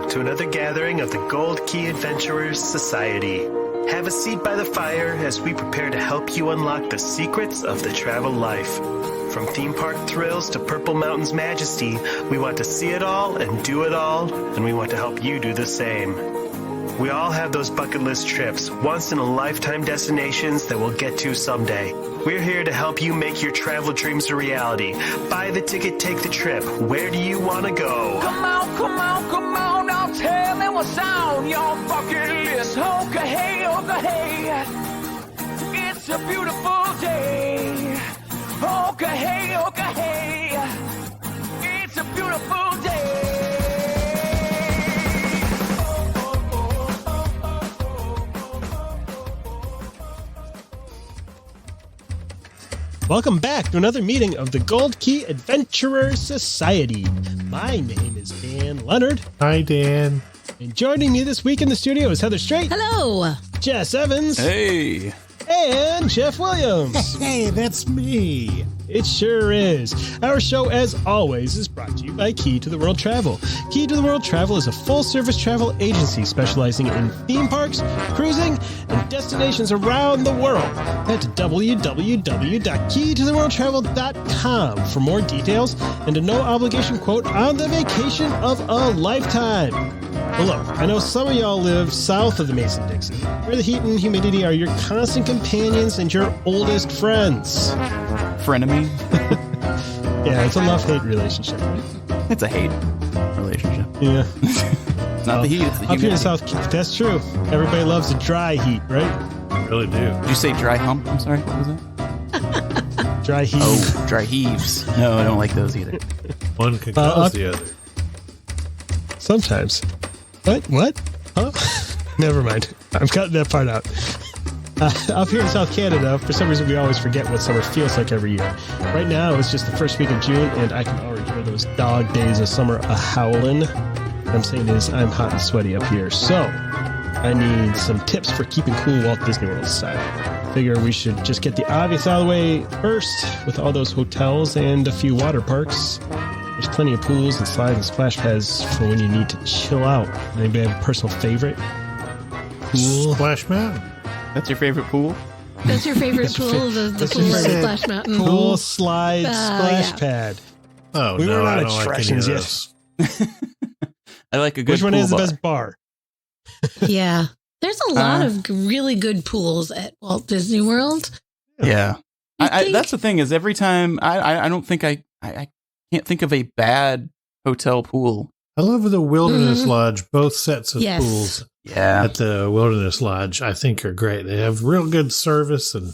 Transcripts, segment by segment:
to another gathering of the Gold Key Adventurers Society. Have a seat by the fire as we prepare to help you unlock the secrets of the travel life. From theme park thrills to Purple Mountain's majesty, we want to see it all and do it all, and we want to help you do the same. We all have those bucket list trips, once-in-a-lifetime destinations that we'll get to someday. We're here to help you make your travel dreams a reality. Buy the ticket, take the trip. Where do you want to go? Come on, now tell me what's on your bucket list. Okay, hey, it's a beautiful day. Okay, hey, it's a beautiful day. Welcome back to another meeting of the Gold Key Adventurers Society. My name is Dan Leonard. Hi, Dan. And joining me this week in the studio is Heather Strait. Hello. Jess Evans. Hey. And Jeff Williams. Hey, that's me. It sure is. Our show, as always, is brought to you by Key to the World Travel. Key to the World Travel is a full-service travel agency specializing in theme parks, cruising, and destinations around the world. Head to www.keytotheworldtravel.com for more details and a no-obligation quote on the vacation of a lifetime. Well, look, I know some of y'all live south of the Mason-Dixon, where the heat and humidity are your constant companions and your oldest friends. Frenemy. Yeah, it's a love-hate relationship. It's a hate relationship. Yeah. It's not the heat, it's the Up here in humidity. South, that's true. Everybody loves the dry heat, right? I really do. Did you say dry hump? I'm sorry, what was that? Dry heat. Oh, dry heaves. No, I don't like those either. One can cause the other. Sometimes. What? Huh? Never mind. I'm cutting that part out. Up here in South Canada, for some reason, we always forget what summer feels like every year. Right now, it's just the first week of June, and I can already hear those dog days of summer a-howling. What I'm saying is, I'm hot and sweaty up here, so I need some tips for keeping cool Walt Disney World style. Figure we should just get the obvious out of the way first, with all those hotels and a few water parks. There's plenty of pools and slides and splash pads for when you need to chill out. Anybody have a personal favorite? Pool? Splash Mountain. That's your favorite pool? That's your favorite pool, the pool at Splash Mountain. Pool, slide, splash yeah. pad. Oh, We no, were I not don't like any of attractions yet. those. I like a good Which one pool is the bar. best bar? Yeah. There's a lot of really good pools at Walt Disney World. Yeah. You think- That's the thing is every time I don't think I can't think of a bad hotel pool. I love the Wilderness Lodge. Both sets of Yes. pools Yeah. at the Wilderness Lodge, I think, are great. They have real good service and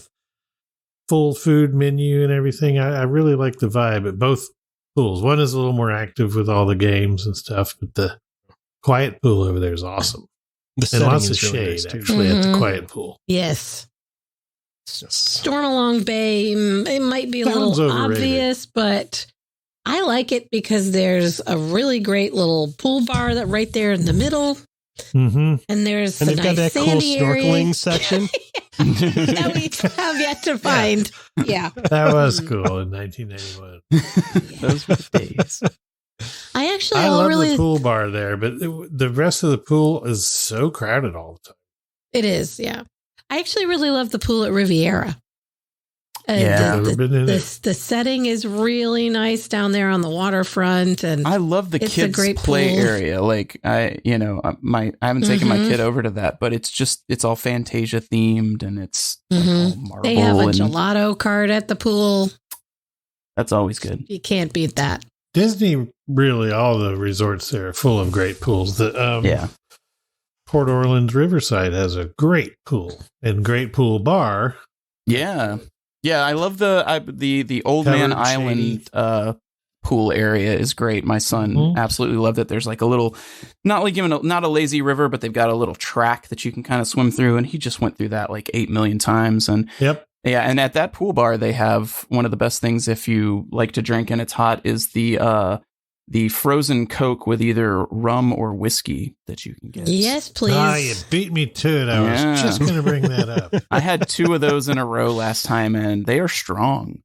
full food menu and everything. I really like the vibe at both pools. One is a little more active with all the games and stuff, but the quiet pool over there is awesome. The And setting lots of is really shade, nice, too. actually, at the Mhm. quiet pool. Yes. Yes. Stormalong Bay, it might be a That one's little overrated. obvious, but I like it because there's a really great little pool bar that right there in the middle. Mm-hmm. And there's And a they've got nice that cool sandy area snorkeling section. that we have yet to find. Yeah. That was cool in 1991. Those were the days. I actually I love really the pool bar there, but the rest of the pool is so crowded all the time. It is, yeah. I actually really love the pool at Riviera. Yeah. Never been in it. The setting is really nice down there on the waterfront, and I love the It's a kids great play pool. area. Like I haven't taken my Mhm. kid over to that, but it's all Fantasia themed and it's like, Mhm. all marble they have a and gelato cart at the pool. that's always good. You can't beat that. Disney, really, all the resorts there are full of great pools. Yeah. Port Orleans Riverside has a great pool and great pool bar. Yeah. Yeah, I love the Old Covered Man shade. Island pool area is great. My son Mhm. absolutely loved it. There's like a little not a lazy river, but they've got a little track that you can kind of swim through, and he just went through that like 8 million times. And Yep. yeah, and at that pool bar they have one of the best things if you like to drink and it's hot is the frozen Coke with either rum or whiskey that you can get. Yes, please. Ah, you beat me to it. I Yeah. was just going to bring that up. I had 2 of those in a row last time, and they are strong.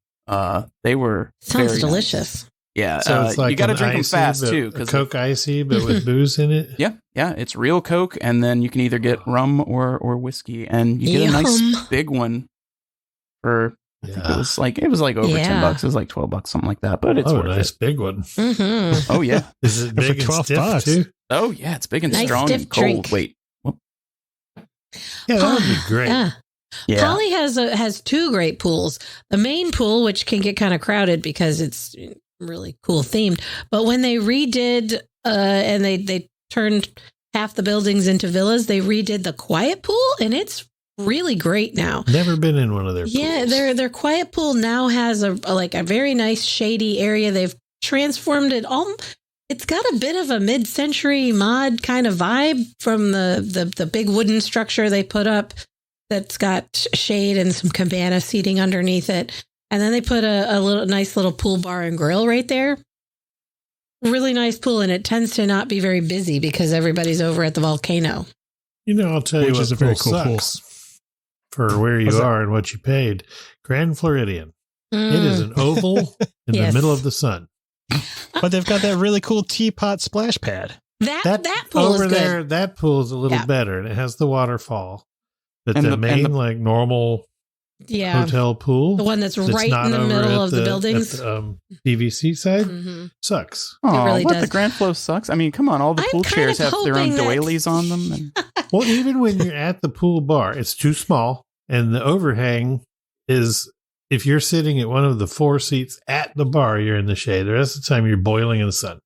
They were Sounds very delicious. nice. Yeah, So it's like you got to an drink them icy, fast but too. a Coke icy, but with booze in it. Yeah, it's real Coke, and then you can either get rum or whiskey, and you get a nice big one for. I think it was like over $10. It was like $12, something like that. But it's worth nice it. big one. Mm-hmm. Oh yeah, Is it big and stiff too? Oh yeah, it's big and Nice strong stiff and cold. drink. Wait, Yeah, that would be great. Yeah. Polly has two great pools. The main pool, which can get kind of crowded because it's really cool themed. But when they redid and they turned half the buildings into villas, they redid the quiet pool, and it's really great now. Never been in one of their pools. Yeah, their quiet pool now has a very nice shady area. They've transformed it all. It's got a bit of a mid-century mod kind of vibe from the big wooden structure they put up that's got shade and some cabana seating underneath it. And then they put a nice little pool bar and grill right there. Really nice pool, and it tends to not be very busy because everybody's over at the volcano. I'll tell you Which what is a very cool pool. sucks for where you are and what you paid. Grand Floridian. It is an oval in the middle of the sun. But they've got that really cool teapot splash pad. That pool over is good. there. That pool is a little better, and it has the waterfall. But And the the main like normal hotel pool, the one that's right not in the over middle at of the buildings. at the, PVC side sucks. Oh, really what does. the Grand Flow sucks. I mean, come on, all the I'm pool kind chairs of have their own hoping that- doilies on them. And Well, even when you're at the pool bar, it's too small, and the overhang is. If you're sitting at one of the 4 seats at the bar, you're in the shade. The rest of the time, you're boiling in the sun.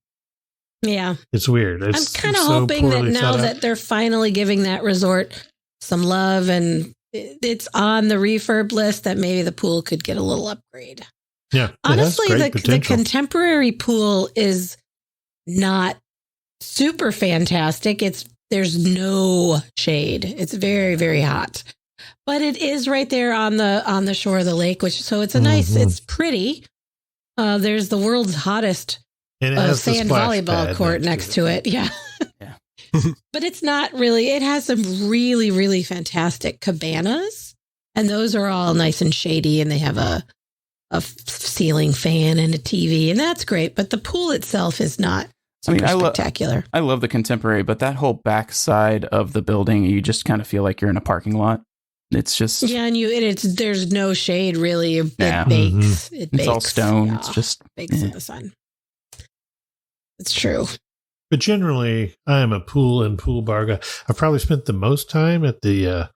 Yeah. It's weird. I'm kind of hoping that now that they're finally giving that resort some love and it's on the refurb list, that maybe the pool could get a little upgrade. Yeah. Honestly, the contemporary pool is not super fantastic. There's no shade. It's very, very hot. But it is right there on the shore of the lake, so it's a nice, it's pretty. There's the world's hottest sand volleyball court next to it. Yeah. But it's not really, it has some really, really fantastic cabanas, and those are all nice and shady, and they have a ceiling fan and a TV, and that's great. But the pool itself is not spectacular. I love the contemporary, but that whole back side of the building, you just kind of feel like you're in a parking lot. It's just and there's no shade really. It bakes. Mm-hmm. It bakes. It's all stone. Yeah. It's just bakes in the sun. It's true. But generally, I am a pool and pool bar guy. I've probably spent the most time at the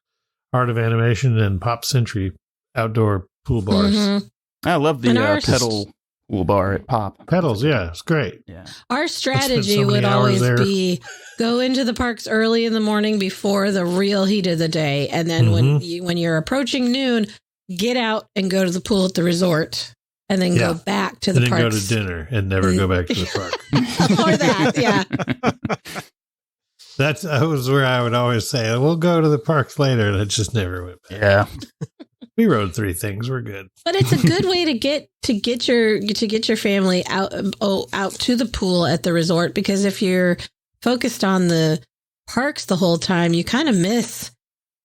Art of Animation and Pop Century outdoor pool bars. Mm-hmm. I love the pedal pool bar at Pop. Pedals, yeah, it's great. Yeah. Our strategy would always be go into the parks early in the morning before the real heat of the day, and then when you're approaching noon, get out and go to the pool at the resort, and then go back to the parks. And then go to dinner and never go back to the park. Or that, yeah. That was where I would always say, we'll go to the parks later, and it just never went back. Yeah. We rode 3 things. We're good. But it's a good way to get your family out to the pool at the resort, because if you're focused on the parks the whole time, you kind of miss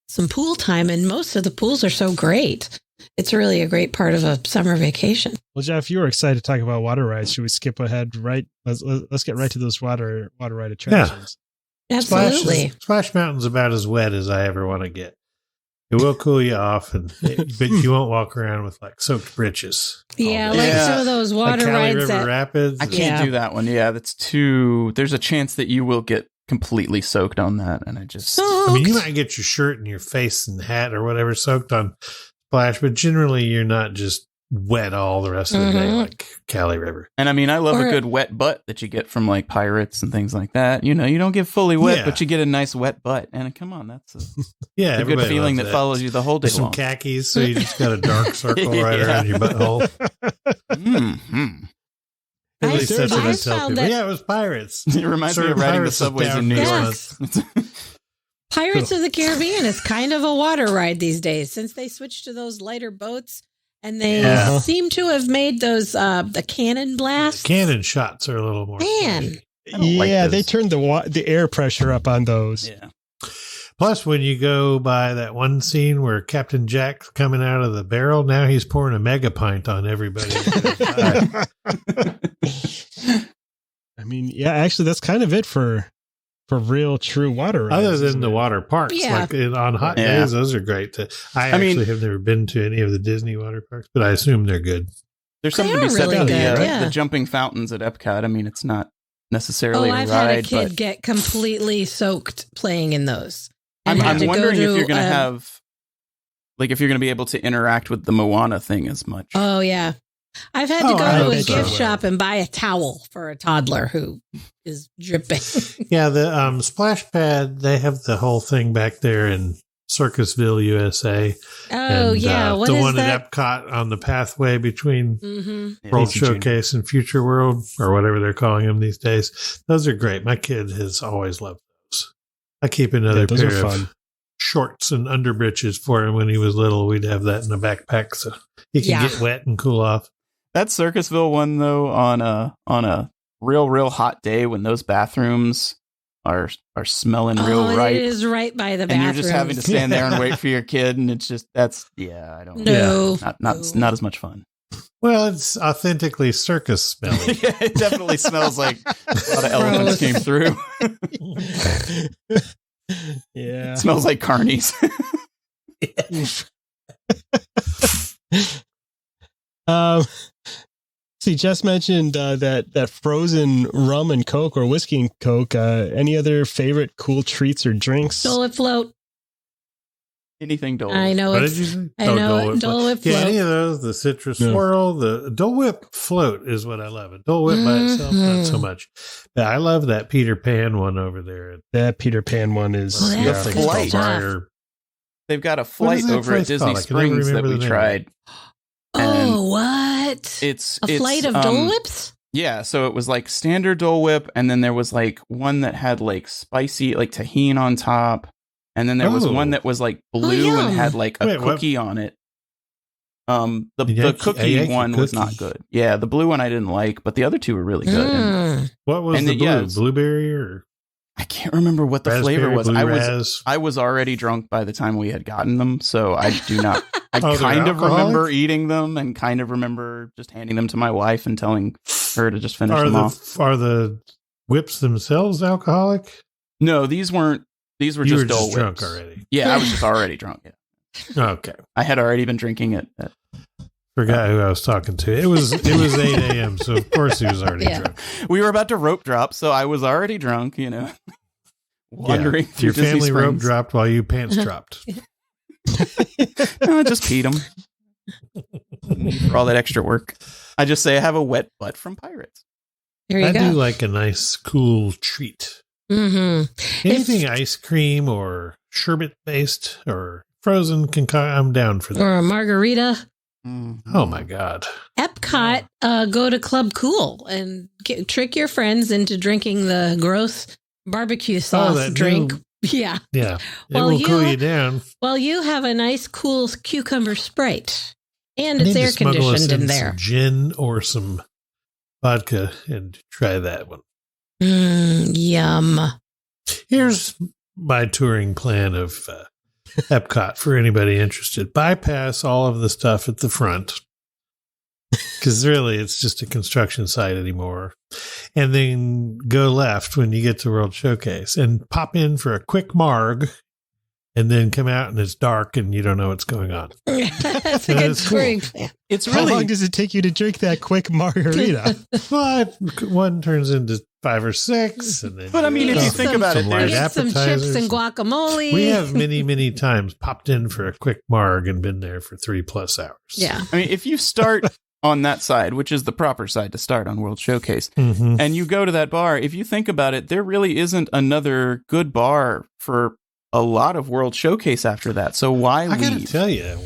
some pool time, and most of the pools are so great. It's really a great part of a summer vacation. Well, Jeff, you were excited to talk about water rides. Should we skip ahead? Right, let's get right to those water ride attractions. Yeah. Absolutely. Splash Mountain's about as wet as I ever want to get. It will cool you off, but you won't walk around with like soaked britches. Yeah, like some of those water like rides. River Rapids. I can't do that one. Yeah, that's too. There's a chance that you will get completely soaked on that, and I mean, you might get your shirt and your face and hat or whatever soaked on Splash, but generally you're not just wet all the rest of the day like Cali River. And I mean, I love a good wet butt that you get from like pirates and things like that. You don't get fully wet, but you get a nice wet butt. And come on, that's a good feeling that follows you the whole day long. Some khakis, so you just got a dark circle right around your butthole. At least that's what I tell people. Yeah, it was pirates. It reminds me of riding the subways in New York. Pirates of the Caribbean is kind of a water ride these days, since they switched to those lighter boats. And they seem to have made those the cannon blasts. The cannon shots are a little more. Man, they turned the air pressure up on those. Yeah. Plus, when you go by that one scene where Captain Jack's coming out of the barrel, now he's pouring a mega pint on everybody. I mean, yeah, actually, that's kind of it for real, true water rides. Other than the water parks, like on hot days, those are great. I actually have never been to any of the Disney water parks, but I assume they're good. There's something to be said about the jumping fountains at Epcot. I mean, it's not necessarily a ride. I've had a kid get completely soaked playing in those. I'm wondering if you're going to have, like, if you're going to be able to interact with the Moana thing as much. Oh, yeah. I've had to go to a gift shop and buy a towel for a toddler who is dripping. Yeah, the splash pad, they have the whole thing back there in Circusville, USA. Oh, yeah. What the one at Epcot on the pathway between World Showcase and Future World, or whatever they're calling them these days. Those are great. My kid has always loved those. I keep another pair of shorts and underbritches for him when he was little. We'd have that in the backpack so he can get wet and cool off. That Circusville one, though, on a real hot day when those bathrooms are smelling real right. It is right by the bathroom. And you're just having to stand there and wait for your kid, and it's just I don't know. Not as much fun. Well, it's authentically circus smelling. Yeah, it definitely smells like a lot of elephants came through. Yeah. It smells like carnies. See, Jess mentioned that frozen rum and Coke or whiskey and Coke. Any other favorite cool treats or drinks? Dole Whip float. Anything Dole Whip. I know. What did you say? Dole Whip float. Yeah, any of those. The citrus swirl, the Dole Whip float is what I love. A Dole Whip by itself, not so much. Yeah, I love that Peter Pan one over there. That Peter Pan one is flight. They've got a flight over at Disney Springs that we tried. Oh, what? It's a flight of Dole Whips? Yeah, so it was like standard Dole Whip, and then there was like one that had like spicy, like tahini on top, and then there was one that was like blue and had like a cookie on it. The cookie one was not good. Yeah, the blue one I didn't like, but the other two were really good. And, what was the blue? Blueberry or? I can't remember what the flavor was. I was already drunk by the time we had gotten them, so I do not. I kind of remember eating them and kind of remember just handing them to my wife and telling her to just finish them off. Are the whips themselves alcoholic? No, these weren't. These were just Dole Whips. Drunk already. Yeah, I was just already drunk. Yeah. Okay. I had already been drinking it. Forgot who I was talking to. It was 8 a.m., so of course he was already drunk. We were about to rope drop, so I was already drunk, wandering through your Disney family Springs. rope dropped while you pants dropped. I just peed them for all that extra work. I just say I have a wet butt from Pirates. There you go. I do like a nice, cool treat. Mm-hmm. Anything ice cream or sherbet based or frozen I'm down for that. Or a margarita. Mm-hmm. Oh my God. Epcot, go to Club Cool and trick your friends into drinking the gross barbecue sauce drink. Yeah. It will cool you down. Well, you have a nice, cool cucumber Sprite. And it's air conditioned in there. Some gin or some vodka and try that one. Yum. Here's my touring plan of Epcot for anybody interested. Bypass all of the stuff at the front because really it's just a construction site anymore. And then go left when you get to World Showcase and pop in for a quick marg and then come out and it's dark and you don't know what's going on. That's a good touring plan. How long does it take you to drink that quick margarita? Well, one turns into 5 or 6. And then but I mean, if you think about it, there's some chips and guacamole. We have many, many times popped in for a quick marg and been there for 3+ hours. Yeah. I mean, if you start on that side, which is the proper side to start on World Showcase, and you go to that bar, if you think about it, there really isn't another good bar for a lot of World Showcase after that. So why leave? I gotta tell you,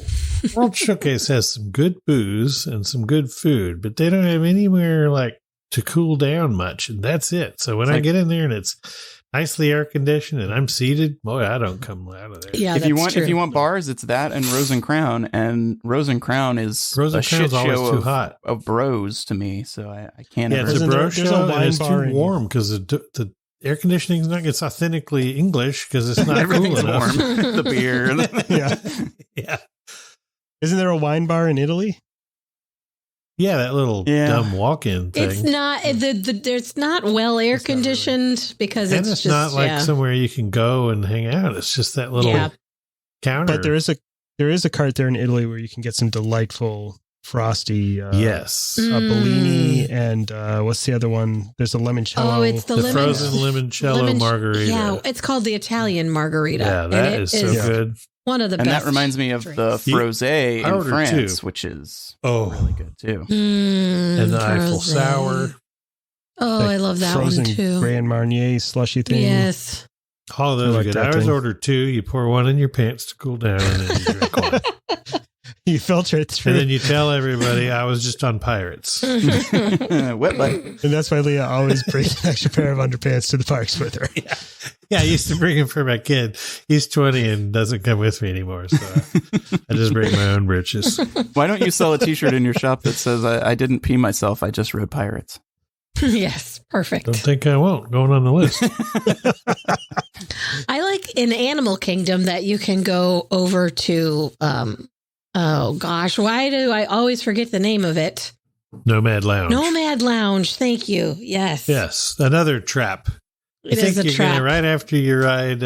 World Showcase has some good booze and some good food, but they don't have anywhere like to cool down much, and that's it. So when I get in there and it's nicely air conditioned and I'm seated, boy, I don't come out of there. Yeah, if you want bars, it's that and Rose and Crown, and Rose and Crown is a shit show of bros to me. So I can't. Yeah, it's a bro show and it's too warm because the air conditioning is not. It's authentically English because it's not everything's cool enough. warm. The beer, yeah. Isn't there a wine bar in Italy? Yeah, that little dumb walk-in thing. It's not it's not well air conditioned because and it's just not like somewhere you can go and hang out. It's just that little counter. But there is a cart there in Italy where you can get some delightful frosty Bellini and what's the other one? There's a limoncello. Oh, it's the frozen limoncello margarita. Yeah, it's called the Italian margarita. Yeah, that is so good. One of the best. And that reminds me of the frosé in France, which is really good too. And the Eiffel sour. Oh, I love that one too. Frozen Grand Marnier slushy thing. Yes. All of those are good. I always order 2. You pour one in your pants to cool down, and then you drink one. You filter it through. And then you tell everybody I was just on Pirates. Wet butt. And that's why Leah always brings an extra pair of underpants to the parks with her. Yeah, I used to bring him for my kid. He's 20 and doesn't come with me anymore, so I just bring my own britches. Why don't you sell a T-shirt in your shop that says, I didn't pee myself, I just rode Pirates? Yes, perfect. Don't think I won't. Going on the list. I like in Animal Kingdom that you can go over to, oh gosh, why do I always forget the name of it? Nomad Lounge. Nomad Lounge. Thank you. Yes. Yes. Another trap. It is a trap. Right after you ride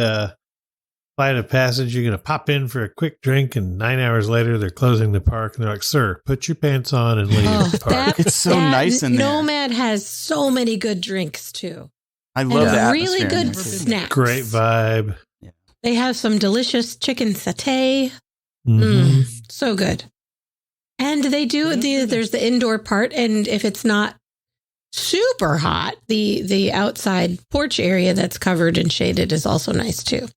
Flight of Passage, you're going to pop in for a quick drink, and 9 hours later, they're closing the park, and they're like, "Sir, put your pants on and leave the park." It's so nice in there. Nomad has so many good drinks, too. I love that. Really good snacks. Great vibe. Yeah. They have some delicious chicken satay. So good. And they do, there's the indoor part, and if it's not super hot, the outside porch area that's covered and shaded is also nice too.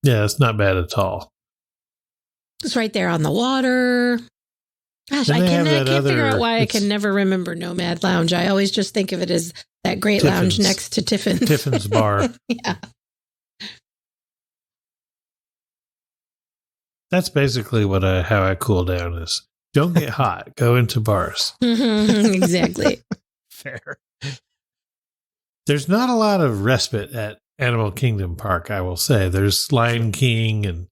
Yeah, it's not bad at all. It's right there on the water. Gosh, I can't figure out why I can never remember Nomad Lounge. I always just think of it as that great lounge next to Tiffin's. Tiffin's bar. Yeah. That's basically how I cool down is. Don't get hot. Go into bars. Exactly. Fair. There's not a lot of respite at Animal Kingdom Park, I will say. There's Lion King, and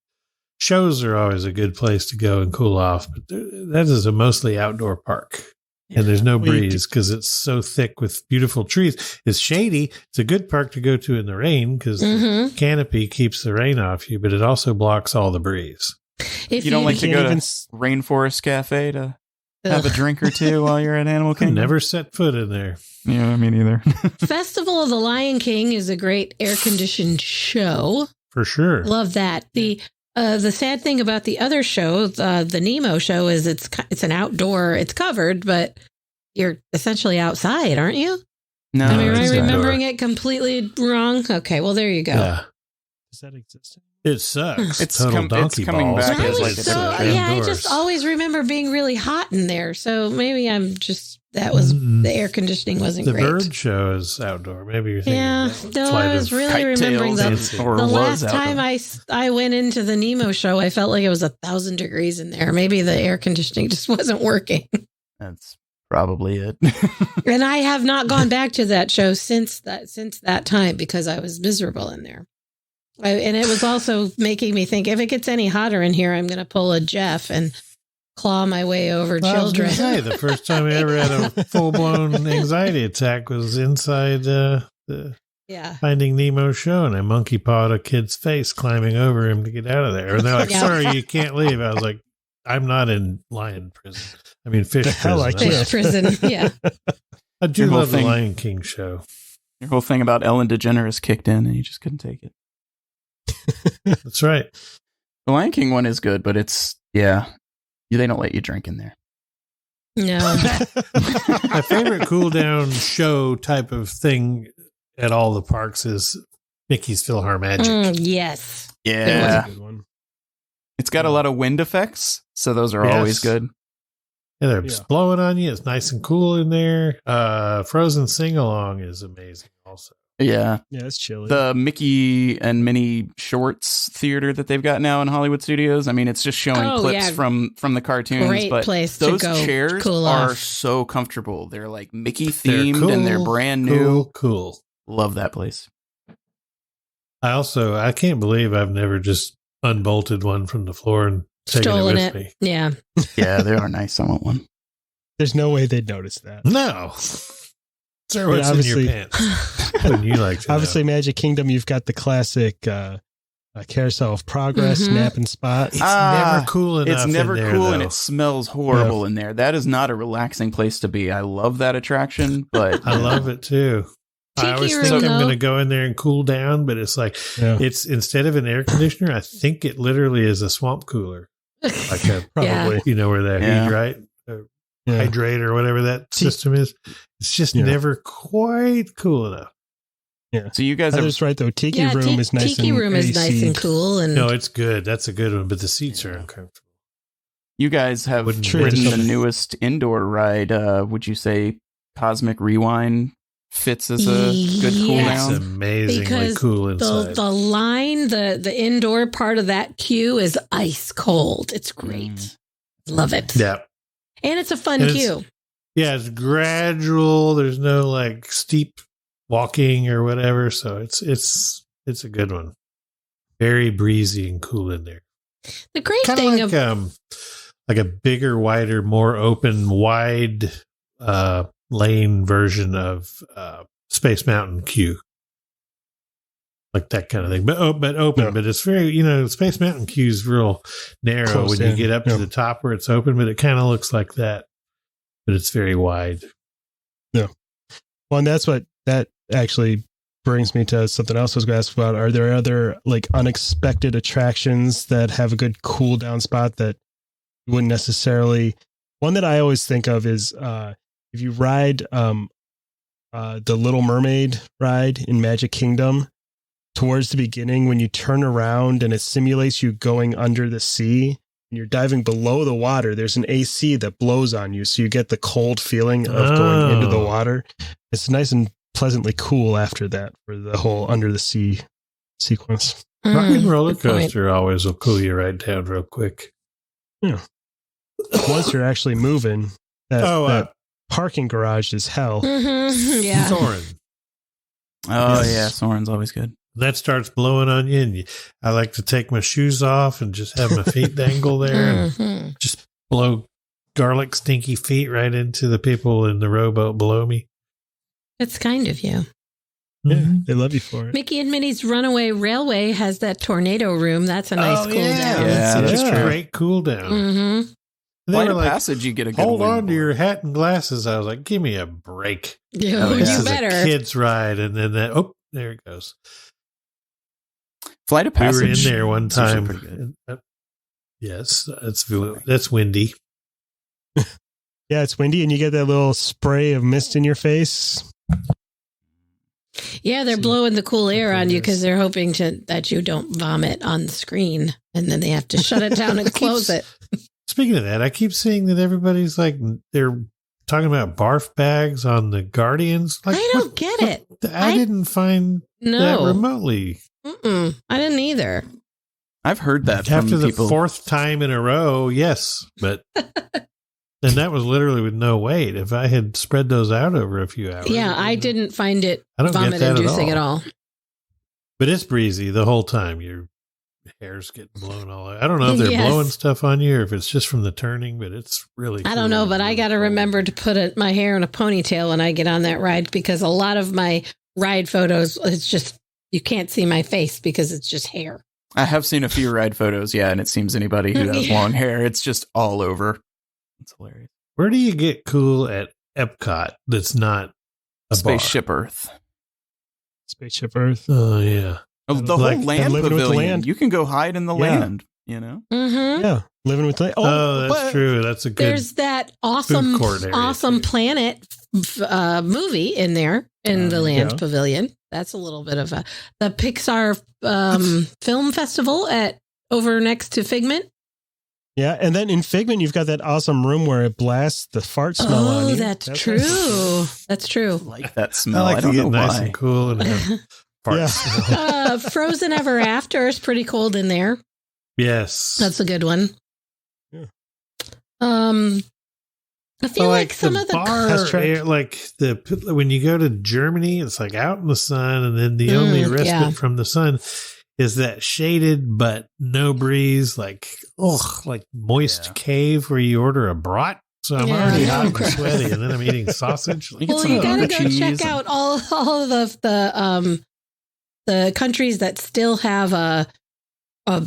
shows are always a good place to go and cool off. But that is a mostly outdoor park. And there's no breeze because it's so thick with beautiful trees. It's shady. It's a good park to go to in the rain because the canopy keeps the rain off you, but it also blocks all the breeze. If you don't like to go to Rainforest Cafe to have a drink or two while you're at Animal Kingdom? Never set foot in there. Yeah, me neither. Festival of the Lion King is a great air-conditioned show. For sure. Love that. The sad thing about the other show, the Nemo show, is it's an outdoor, it's covered, but you're essentially outside, aren't you? No. Am I remembering it completely wrong? Okay, well, there you go. Yeah. Does that exist? It sucks. It's total donkey coming balls. back as like I just always remember being really hot in there. So maybe that was the air conditioning wasn't great. The bird show is outdoor. Maybe you're thinking I was really remembering the last time I went into the Nemo show, I felt like it was 1,000 degrees in there. Maybe the air conditioning just wasn't working. That's probably it. And I have not gone back to that show since that time because I was miserable in there. And it was also making me think, if it gets any hotter in here, I'm going to pull a Jeff and claw my way over children. I was gonna say, the first time I ever had a full-blown anxiety attack was inside the Finding Nemo show, and I monkey pawed a kid's face climbing over him to get out of there. And they're like, sorry, you can't leave. I was like, I'm not in lion prison. I mean, fish prison. Fish prison, yeah. I do love the Lion King show. Your whole thing about Ellen DeGeneres kicked in, and you just couldn't take it. That's right. The Lion King one is good, but they don't let you drink in there. No. My favorite cool down show type of thing at all the parks is Mickey's PhilharMagic. Yes. Yeah. It's got a lot of wind effects, so those are always good. Yeah, they're blowing on you. It's nice and cool in there. Frozen Sing-Along is amazing also. Yeah. Yeah, it's chilly. The Mickey and Minnie Shorts theater that they've got now in Hollywood Studios. I mean, it's just showing clips from the cartoons. Great but place those to go chairs cool are off. so comfortable. They're like Mickey themed and they're brand new. Cool. Love that place. I can't believe I've never just unbolted one from the floor and taken it with me. Yeah. Yeah, they are nice. I want one. There's no way they'd notice that. No. Sir, what's in your pants? Wouldn't you like to obviously, know? Magic Kingdom, you've got the classic Carousel of Progress, Nap and Spot. It's never cool enough. It's never in there, cool, though. and it smells horrible in there. That is not a relaxing place to be. I love that attraction, but I love it too. I always think I'm going to go in there and cool down, but it's like it's instead of an air conditioner, I think it literally is a swamp cooler, like a probably you know where that heat, right? Hydrate or whatever that system is. It's just never quite cool enough. Yeah. So you guys are just right though. Tiki Room is nice. Tiki Room is nice and cool. And no, it's good. That's a good one, but the seats are uncomfortable. You guys have ridden the newest indoor ride. Would you say Cosmic Rewind fits as a good cool down? It's amazingly cool inside. The line, the indoor part of that queue is ice cold. It's great. Love it. Yeah. And it's a fun queue. It's gradual. There's no like steep walking or whatever. So it's a good one. Very breezy and cool in there. The great Kinda thing like a bigger, wider, more open, wide lane version of Space Mountain queue. Like that kind of thing, but open. But it's very, Space Mountain queue is real narrow close when you get up to the top where it's open, but it kind of looks like that, but it's very wide. Yeah. Well, and that actually brings me to something else I was going to ask about. Are there other like unexpected attractions that have a good cool down spot that you wouldn't necessarily? One that I always think of is if you ride the Little Mermaid ride in Magic Kingdom. Towards the beginning, when you turn around and it simulates you going under the sea and you're diving below the water, there's an AC that blows on you. So you get the cold feeling of going into the water. It's nice and pleasantly cool after that for the whole under the sea sequence. Rock and roller coaster always will cool you right down real quick. Yeah. Once you're actually moving, that parking garage is hell. Mm-hmm. Yeah. Soarin'. Oh, yeah. Soarin's always good. That starts blowing on you, and I like to take my shoes off and just have my feet dangle there and just blow garlic stinky feet right into the people in the rowboat below me. It's kind of you. Yeah, they love you for it. Mickey and Minnie's Runaway Railway has that tornado room. That's a nice cool down. Yeah, that's true. a great cool down. Mm-hmm. Flight of Passage, you get a good hold on board. to your hat and glasses. I was like, give me a break. You This is better. a kid's ride, and then there it goes. Flight of Passage. We were in there one time. Pretty good. Yes, that's windy. Yeah, it's windy, and you get that little spray of mist in your face. Yeah, they're blowing the cool air on you because they're hoping that you don't vomit on the screen, and then they have to shut it down and close it. Speaking of that, I keep seeing that everybody's like, they're talking about barf bags on the Guardians. Like, I don't get it. I didn't find that remotely. I didn't either. I've heard that After from the people. fourth time in a row, yes, but and that was literally with no weight. If I had spread those out over a few hours, Yeah, I didn't find it I don't get that vomit-inducing at all. But it's breezy the whole time. Your hair's getting blown all out. I don't know if they're blowing stuff on you or if it's just from the turning, but it's really I don't know, but I got to remember to put my hair in a ponytail when I get on that ride because a lot of my ride photos, it's just, you can't see my face because it's just hair. I have seen a few ride photos, and it seems anybody who has long hair, it's just all over. It's hilarious. Where do you get cool at Epcot that's not a Spaceship bar? Earth? Spaceship Earth. Oh, yeah. The whole land pavilion. You can go hide in the land, Mm-hmm. Yeah, living with land. Oh, that's true. That's a good. There's that awesome Planet movie in there in the land pavilion. That's a little bit of the Pixar film festival over next to Figment. Yeah, and then in Figment, you've got that awesome room where it blasts the fart smell on you. Oh, that's true. That's true. I like that smell. I like don't to get know nice why. and cool and have farts. Frozen Ever After is pretty cold in there. Yes. That's a good one. Yeah. I feel like some of the bar, when you go to Germany, it's like out in the sun, and then the only respite from the sun is that shaded but no breeze, like moist cave where you order a brat So I'm already hot and sweaty, and then I'm eating sausage. Well, you gotta go check out all of the countries that still have a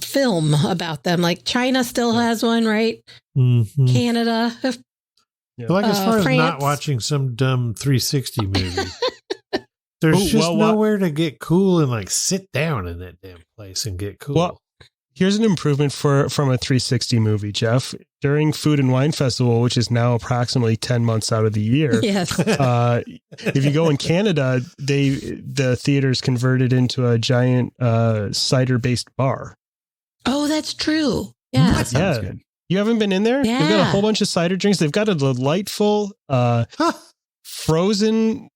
film about them. Like China still has one, right? Mm-hmm. Canada. Yeah. Like as far France. as not watching some dumb 360 movie, there's just nowhere to get cool and like sit down in that damn place and get cool. Well, here's an improvement from a 360 movie, Jeff. During Food and Wine Festival, which is now approximately 10 months out of the year. Yes. If you go in Canada, the theater's converted into a giant cider-based bar. Oh, that's true. Yeah. That sounds good. You haven't been in there? Yeah. They've got a whole bunch of cider drinks. They've got a delightful frozen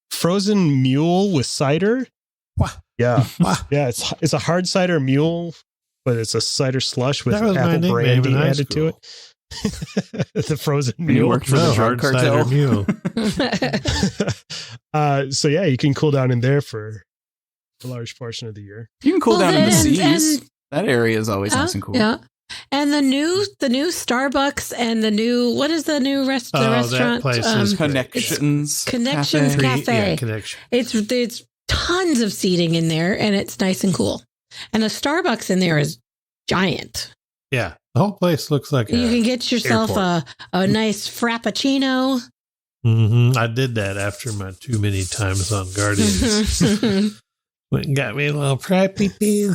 mule with cider. Wow. Yeah. Yeah, it's a hard cider mule, but it's a cider slush with apple brandy added to it. The frozen mule. You worked for the drug cartel. Mule. So yeah, you can cool down in there for a large portion of the year. You can cool down in the seas. That area is always nice and cool. Yeah. And the new Starbucks and the new, what is the new restaurant? That place is Connections Cafe. Yeah, Connection. It's tons of seating in there, and it's nice and cool. And the Starbucks in there is giant. Yeah, the whole place looks like you can get yourself a nice frappuccino. Mm-hmm. I did that after my too many times on Guardians. Went and got me a little frappy pee.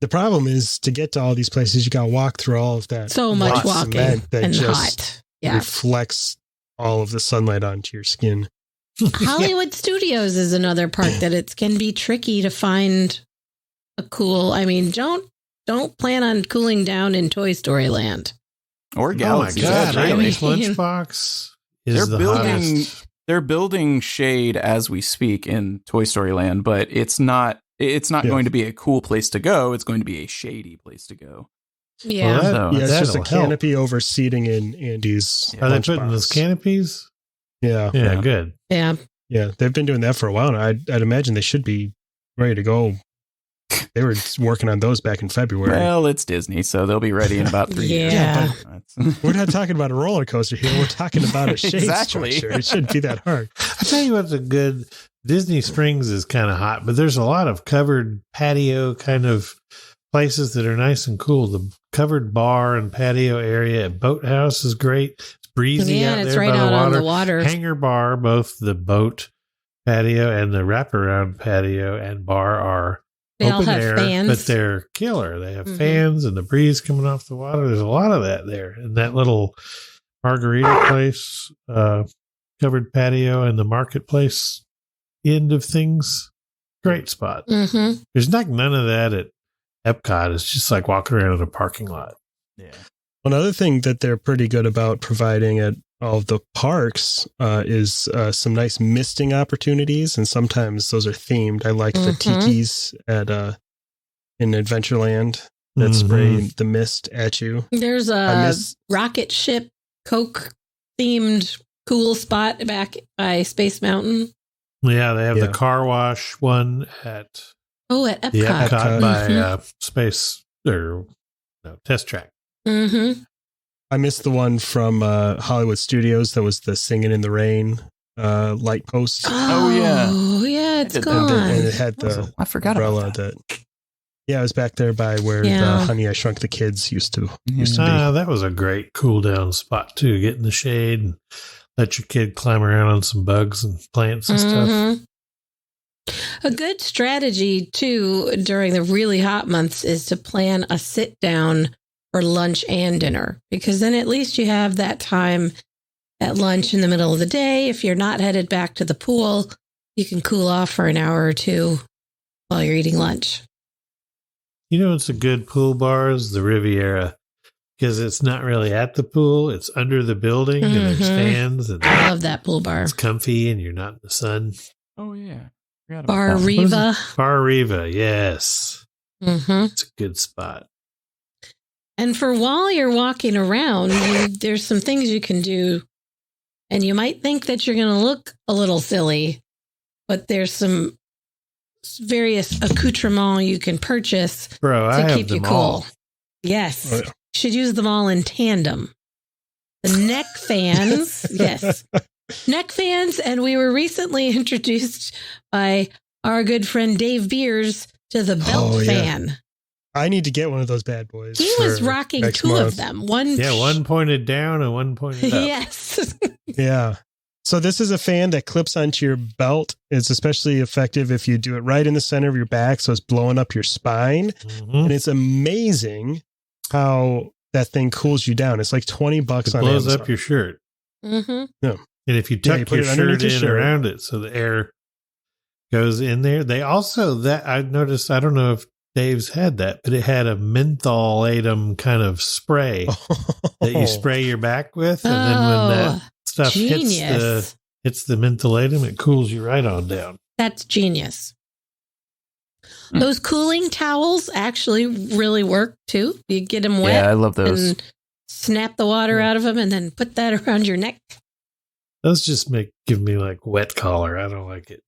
The problem is to get to all these places, you got to walk through all of that. So much walking and just hot. Yeah. Reflects all of the sunlight onto your skin. Hollywood Studios is another park that it can be tricky to find a cool. I mean, don't plan on cooling down in Toy Story Land or Galaxy. Oh my God! Andy's Lunchbox is hottest. They're building shade as we speak in Toy Story Land, but it's not going to be a cool place to go. It's going to be a shady place to go. Yeah. Well, it's just a canopy over seating in Andy's. Are they putting those canopies? Yeah. Yeah. Good. Yeah. Yeah. They've been doing that for a while now. I'd imagine they should be ready to go. They were working on those back in February. Well, it's Disney, so they'll be ready in about 3 years. Yeah. We're not talking about a roller coaster here. We're talking about a shade structure. It shouldn't be that hard. I tell you what's a good Disney Springs is kind of hot, but there's a lot of covered patio kind of places that are nice and cool. The covered bar and patio area at Boathouse is great. It's breezy out there. It's right out on the water. Hangar Bar, both the boat patio and the wraparound patio and bar are they open all have air, fans. but they're killer. They have fans and the breeze coming off the water. There's a lot of that there. And that little margarita place, covered patio and the marketplace end of things. Great spot. Mm-hmm. There's none of that at Epcot. It's just like walking around in a parking lot. Yeah. Another thing that they're pretty good about providing at all of the parks is some nice misting opportunities, and sometimes those are themed. I like the tikis at in Adventureland that spray the mist at you. There's a rocket ship Coke themed cool spot back by Space Mountain. Yeah, they have the car wash one at Epcot. The Epcot by Space or Test Track. Mm-hmm. I missed the one from Hollywood Studios that was the Singing in the Rain light post. Oh yeah, it's gone. And it had the I forgot umbrella about that. Yeah, it was back there by where the Honey, I Shrunk the Kids used to be. That was a great cool down spot too. Get in the shade and let your kid climb around on some bugs and plants and stuff. A good strategy too during the really hot months is to plan a sit down for lunch and dinner, because then at least you have that time at lunch in the middle of the day. If you're not headed back to the pool, you can cool off for an hour or two while you're eating lunch. You know, it's a good pool bar is the Riviera, because it's not really at the pool. It's under the building and there's stands. And I love that pool bar. It's comfy and you're not in the sun. Oh, yeah. Bar Riva. Bar Riva, yes. Mm-hmm. It's a good spot. And for while you're walking around, there's some things you can do. And you might think that you're going to look a little silly, but there's some various accoutrements you can purchase to keep you cool. Yes. Oh, yeah. You should use them all in tandem. the neck fans. Yes. Neck fans. And we were recently introduced by our good friend Dave Beers to the belt fan. I need to get one of those bad boys. He was rocking two of them. One pointed down and one pointed up. Yes. Yeah. So this is a fan that clips onto your belt. It's especially effective if you do it right in the center of your back, so it's blowing up your spine. Mm-hmm. And it's amazing how that thing cools you down. It's like $20 on Amazon. It blows up your shirt. Mm-hmm. Yeah. And if you tuck your shirt in around it so the air goes in there. They also, that I noticed, I don't know if Dave's had that, but it had a mentholatum kind of spray that you spray your back with. And then when that stuff hits the mentholatum, it cools you right on down. That's genius. Those cooling towels actually really work too. You get them wet. Yeah, I love those. And snap the water out of them and then put that around your neck. Those just give me like wet collar. I don't like it.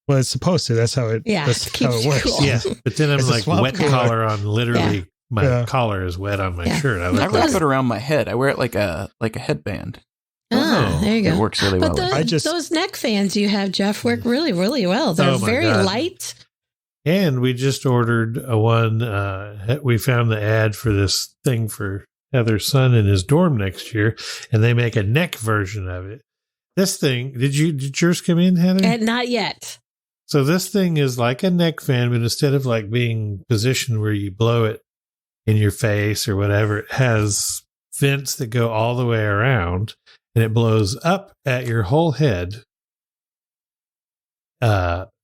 Well, it's supposed to. That's how it works. Cool. Yeah, but then I'm like wet collar on literally my collar is wet on my shirt. I wrap it around my head. I wear it like a headband. Oh, there you go. It works really well. But those neck fans you have, Jeff, work really, really well. They're very light. And we just ordered one. We found the ad for this thing for Heather's son in his dorm next year, and they make a neck version of it. This thing, did yours come in, Heather? Not yet. So this thing is like a neck fan, but instead of like being positioned where you blow it in your face or whatever, it has vents that go all the way around, and it blows up at your whole head.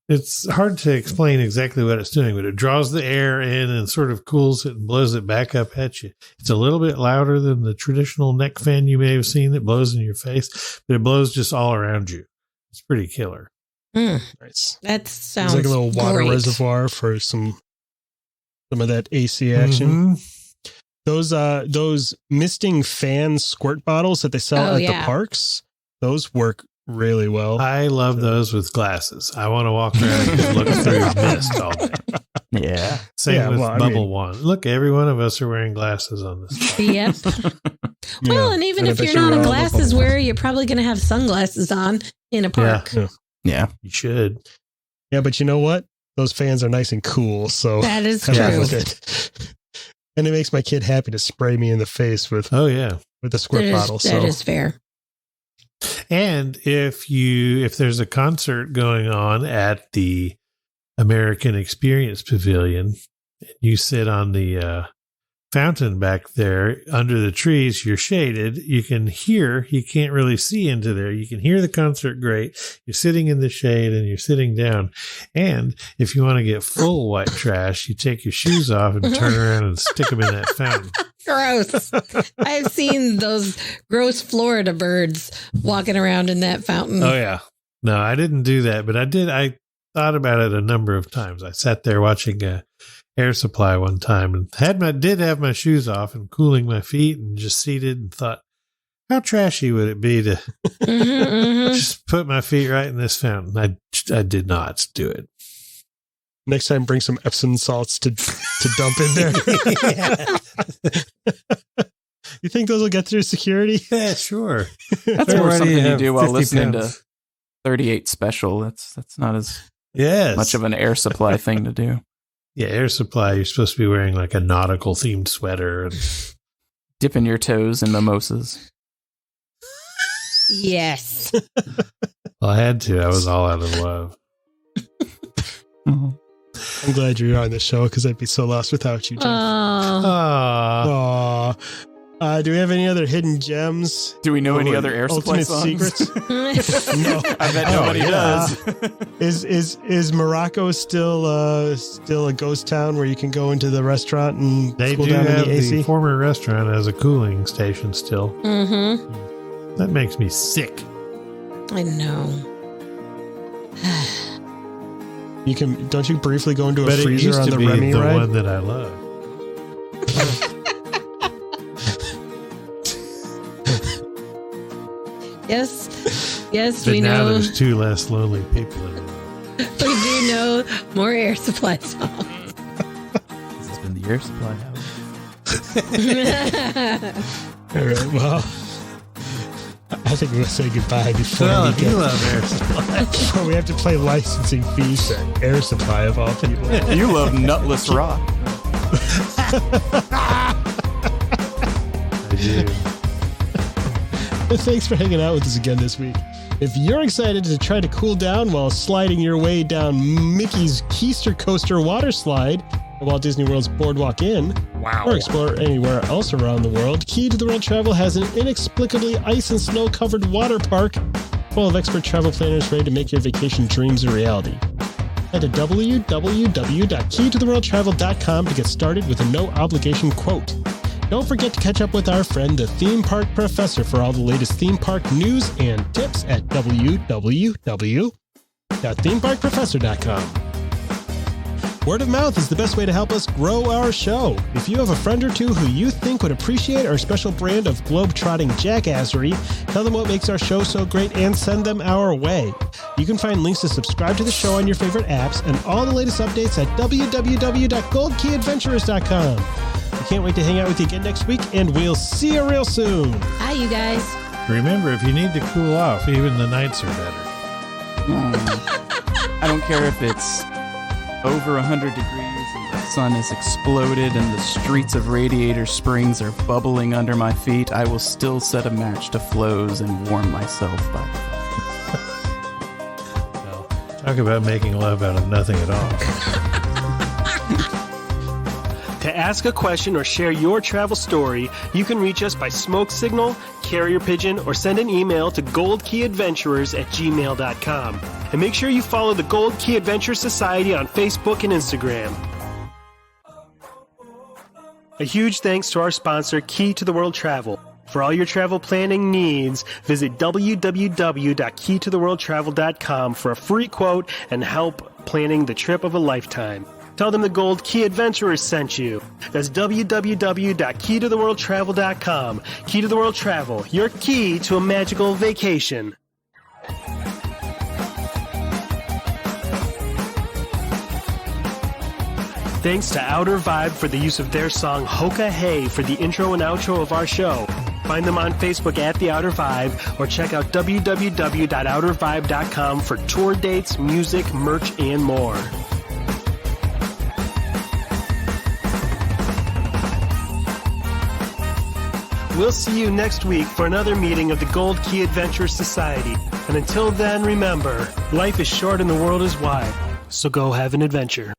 It's hard to explain exactly what it's doing, but it draws the air in and sort of cools it and blows it back up at you. It's a little bit louder than the traditional neck fan you may have seen that blows in your face, but it blows just all around you. It's pretty killer. Nice. That sounds like a little water great. reservoir for some of that AC action. Mm-hmm. Those misting fan squirt bottles that they sell at the parks, those work really well. I love those with glasses. I want to walk around and look through mist all day. Yeah. Same with bubble wand. Look, every one of us are wearing glasses on this. Yep. Well, and even if you're not a glasses wearer, you're probably going to have sunglasses on in a park. Yeah, you should. Yeah, but you know what? Those fans are nice and cool. So that is true. And it makes my kid happy to spray me in the face with with a squirt bottle. That is fair. And if there's a concert going on at the American Experience Pavilion, you sit on the fountain back there under the trees, you're shaded, you can't really see into there. You can hear the concert great. You're sitting in the shade and you're sitting down. And if you want to get full white trash, you take your shoes off and turn around and stick them in that fountain. Gross. I've seen those gross Florida birds walking around in that fountain. Oh, yeah. No, I didn't do that, but I thought about it a number of times. I sat there watching Air Supply one time and did have my shoes off and cooling my feet and just seated and thought, how trashy would it be to just put my feet right in this fountain? I did not do it. Next time, bring some Epsom salts to dump in there. You think those will get through security? Yeah, sure. That's more something you do while listening to 38 Special. That's not as much of an Air Supply thing to do. Yeah, Air Supply, you're supposed to be wearing like a nautical themed sweater and dipping your toes in mimosas. Yes. Well, I had to. I was all out of love. I'm glad you're on this show because I'd be so lost without you, Jeff. Aww. Do we have any other hidden gems? Do we know any other Air Supply songs? Secrets? No, I bet nobody does. Is Morocco still a ghost town where you can go into the restaurant and they cool do down have in the AC? The former restaurant as a cooling station still. Mm-hmm. That makes me sick. I know. Don't you briefly go into a freezer on the Remy ride? The one that I love. Yes, but we now know. There's 2 less lonely people in the world. We do know more Air Supply songs. This has been the Air Supply House. All right, well, I think we'll say goodbye before Well, we you love Air Supply. before we have to play licensing fees to Air Supply of all people. You love Nutless Rock. I do. Thanks for hanging out with us again this week. If you're excited to try to cool down while sliding your way down Mickey's Keister Coaster water slide at Walt Disney World's Boardwalk Inn, or explore anywhere else around the world, Key to the World Travel has an inexplicably ice and snow-covered water park full of expert travel planners ready to make your vacation dreams a reality. Head to www.keytotheworldtravel.com to get started with a no-obligation quote. Don't forget to catch up with our friend, the Theme Park Professor, for all the latest theme park news and tips at www.themeparkprofessor.com. Word of mouth is the best way to help us grow our show. If you have a friend or two who you think would appreciate our special brand of globe-trotting jackassery, tell them what makes our show so great and send them our way. You can find links to subscribe to the show on your favorite apps and all the latest updates at www.goldkeyadventurers.com. We can't wait to hang out with you again next week, and we'll see you real soon. Hi, you guys. Remember, if you need to cool off, even the nights are better. I don't care if it's over 100 degrees and the sun has exploded and the streets of Radiator Springs are bubbling under my feet. I will still set a match to Flo's and warm myself by the fire. Well, talk about making love out of nothing at all. To ask a question or share your travel story, you can reach us by smoke signal, carrier pigeon, or send an email to goldkeyadventurers@gmail.com. And make sure you follow the Gold Key Adventure Society on Facebook and Instagram. A huge thanks to our sponsor, Key to the World Travel. For all your travel planning needs, visit www.keytotheworldtravel.com for a free quote and help planning the trip of a lifetime. Tell them the Gold Key Adventurers sent you. That's www.keytotheworldtravel.com. Key to the World Travel, your key to a magical vacation. Thanks to Outer Vibe for the use of their song Hoka Hey for the intro and outro of our show. Find them on Facebook at The Outer Vibe or check out www.outervibe.com for tour dates, music, merch, and more. We'll see you next week for another meeting of the Gold Key Adventure Society. And until then, remember, life is short and the world is wide. So go have an adventure.